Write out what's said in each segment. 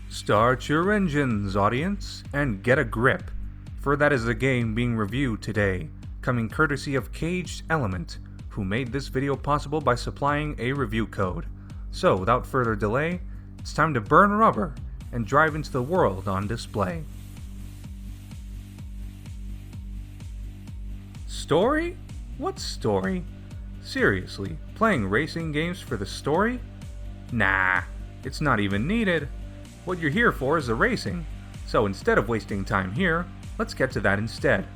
Start your engines, audience, and get a grip, for that is the game being reviewed today, coming courtesy of Caged Element, who made this video possible by supplying a review code. So without further delay, it's time to burn rubber and drive into the world on display. Story? What story? Seriously, playing racing games for the story? Nah, it's not even needed. What you're here for is the racing, so instead of wasting time here, let's get to that instead.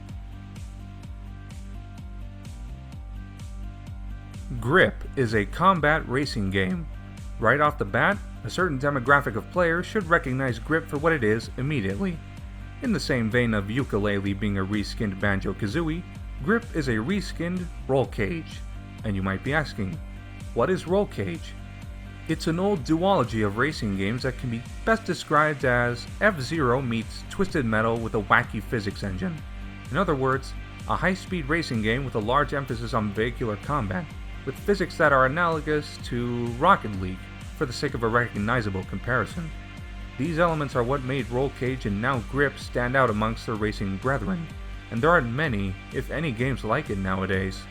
Grip is a combat racing game. Right off the bat, a certain demographic of players should recognize Grip for what it is immediately. In the same vein of Yooka-Laylee being a reskinned Banjo-Kazooie, Grip is a reskinned Roll Cage. And you might be asking, what is Roll Cage? It's an old duology of racing games that can be best described as F-Zero meets Twisted Metal with a wacky physics engine. In other words, a high-speed racing game with a large emphasis on vehicular combat, with physics that are analogous to Rocket League, for the sake of a recognizable comparison. These elements are what made Roll Cage and now Grip stand out amongst their racing brethren, and there aren't many, if any, games like it nowadays.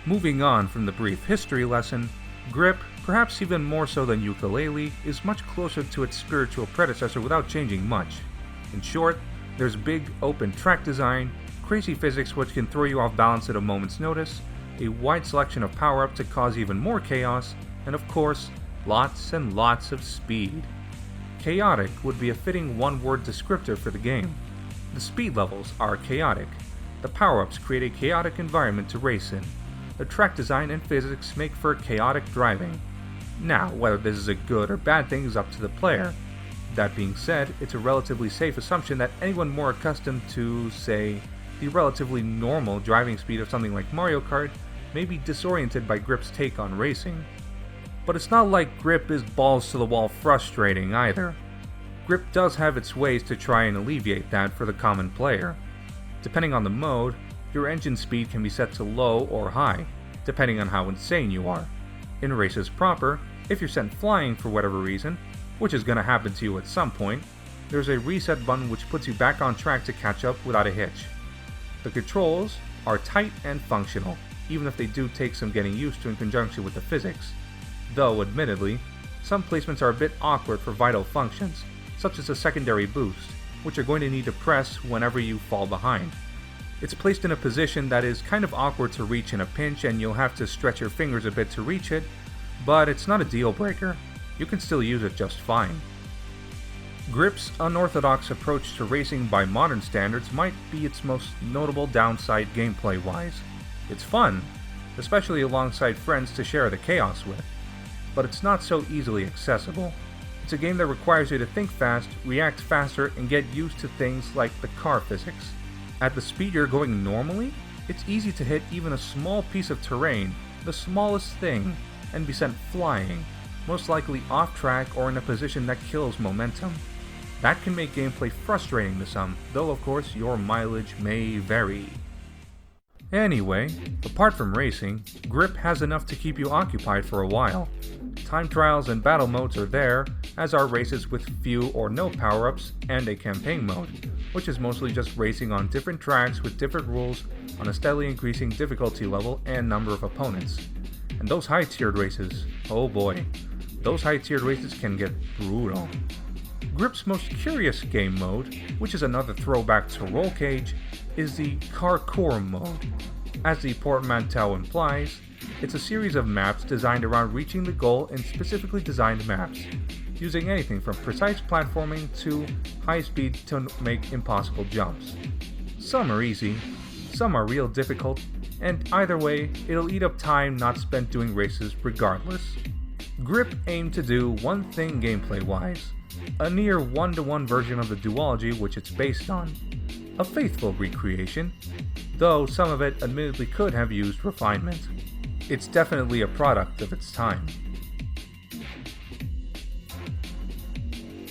Moving on from the brief history lesson, Grip, perhaps even more so than Yooka-Laylee, is much closer to its spiritual predecessor without changing much. In short, there's big, open track design, crazy physics which can throw you off balance at a moment's notice, a wide selection of power-ups to cause even more chaos, and of course, lots and lots of speed. Chaotic would be a fitting one-word descriptor for the game. The speed levels are chaotic. The power-ups create a chaotic environment to race in. The track design and physics make for chaotic driving. Now, whether this is a good or bad thing is up to the player. That being said, it's a relatively safe assumption that anyone more accustomed to, say, the relatively normal driving speed of something like Mario Kart may be disoriented by Grip's take on racing. But it's not like Grip is balls to the wall frustrating either. Grip does have its ways to try and alleviate that for the common player. Depending on the mode, your engine speed can be set to low or high, depending on how insane you are. In races proper, if you're sent flying for whatever reason, which is going to happen to you at some point, there's a reset button which puts you back on track to catch up without a hitch. The controls are tight and functional, even if they do take some getting used to in conjunction with the physics. Though, admittedly, some placements are a bit awkward for vital functions, such as a secondary boost, which you're going to need to press whenever you fall behind. It's placed in a position that is kind of awkward to reach in a pinch and you'll have to stretch your fingers a bit to reach it, but it's not a deal breaker. You can still use it just fine. Grip's unorthodox approach to racing by modern standards might be its most notable downside gameplay-wise. It's fun, especially alongside friends to share the chaos with, but it's not so easily accessible. It's a game that requires you to think fast, react faster, and get used to things like the car physics. At the speed you're going normally, it's easy to hit even a small piece of terrain, the smallest thing, and be sent flying, most likely off track or in a position that kills momentum. That can make gameplay frustrating to some, though of course your mileage may vary. Anyway, apart from racing, Grip has enough to keep you occupied for a while. Time trials and battle modes are there, as are races with few or no power-ups, and a campaign mode, which is mostly just racing on different tracks with different rules on a steadily increasing difficulty level and number of opponents. And those high-tiered races, oh boy, those high-tiered races can get brutal. Grip's most curious game mode, which is another throwback to Roll Cage, is the Quorum Mode. As the portmanteau implies, it's a series of maps designed around reaching the goal in specifically designed maps, using anything from precise platforming to high speed to make impossible jumps. Some are easy, some are real difficult, and either way, it'll eat up time not spent doing races regardless. Grip aimed to do one thing gameplay-wise, a near one-to-one version of the duology which it's based on. A faithful recreation, though some of it admittedly could have used refinement. It's definitely a product of its time.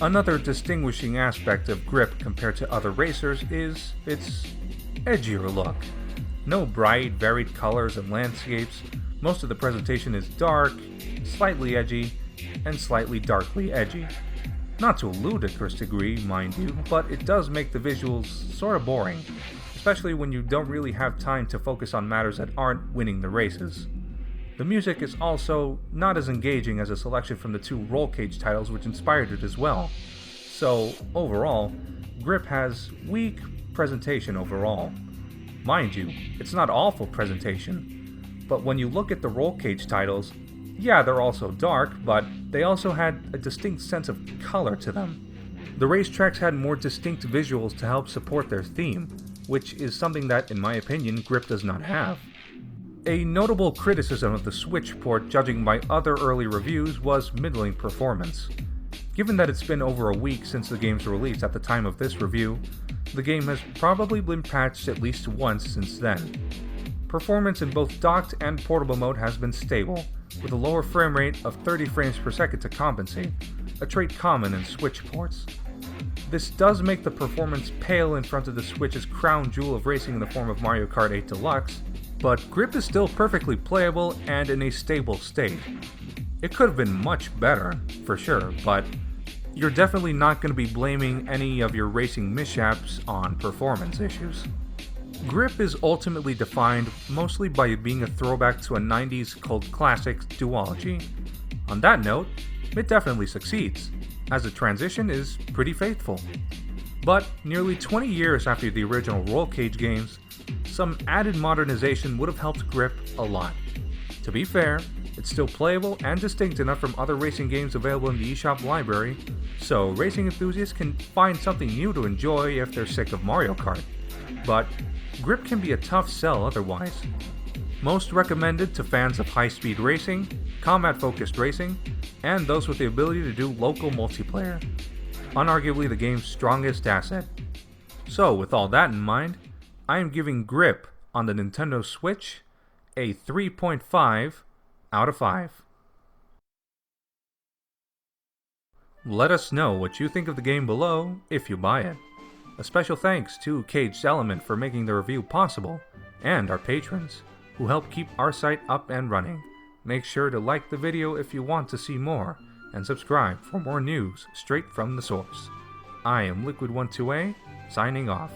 Another distinguishing aspect of Grip compared to other racers is its edgier look. No bright, varied colors and landscapes. Most of the presentation is dark, slightly edgy, and slightly darkly edgy. Not to a ludicrous degree, mind you, but it does make the visuals sorta boring, especially when you don't really have time to focus on matters that aren't winning the races. The music is also not as engaging as a selection from the two roll cage titles which inspired it as well. So, overall, Grip has weak presentation overall. Mind you, it's not awful presentation, but when you look at the roll cage titles, yeah, they're also dark, but they also had a distinct sense of color to them. The racetracks had more distinct visuals to help support their theme, which is something that, in my opinion, Grip does not have. A notable criticism of the Switch port, judging by other early reviews, was middling performance. Given that it's been over a week since the game's release at the time of this review, the game has probably been patched at least once since then. Performance in both docked and portable mode has been stable, with a lower frame rate of 30 frames per second to compensate, a trait common in Switch ports. This does make the performance pale in front of the Switch's crown jewel of racing in the form of Mario Kart 8 Deluxe, but Grip is still perfectly playable and in a stable state. It could have been much better, for sure, but you're definitely not going to be blaming any of your racing mishaps on performance issues. Grip is ultimately defined mostly by being a throwback to a 90s cult classic duology. On that note, it definitely succeeds, as the transition is pretty faithful. But nearly 20 years after the original roll cage games, some added modernization would have helped Grip a lot. To be fair, it's still playable and distinct enough from other racing games available in the eShop library, so racing enthusiasts can find something new to enjoy if they're sick of Mario Kart. But Grip can be a tough sell otherwise. Most recommended to fans of high-speed racing, combat-focused racing, and those with the ability to do local multiplayer. Unarguably the game's strongest asset. So with all that in mind, I am giving Grip on the Nintendo Switch a 3.5 out of 5. Let us know what you think of the game below if you buy it. A special thanks to Caged Element for making the review possible, and our patrons, who help keep our site up and running. Make sure to like the video if you want to see more, and subscribe for more news straight from the source. I am Liquid12A, signing off.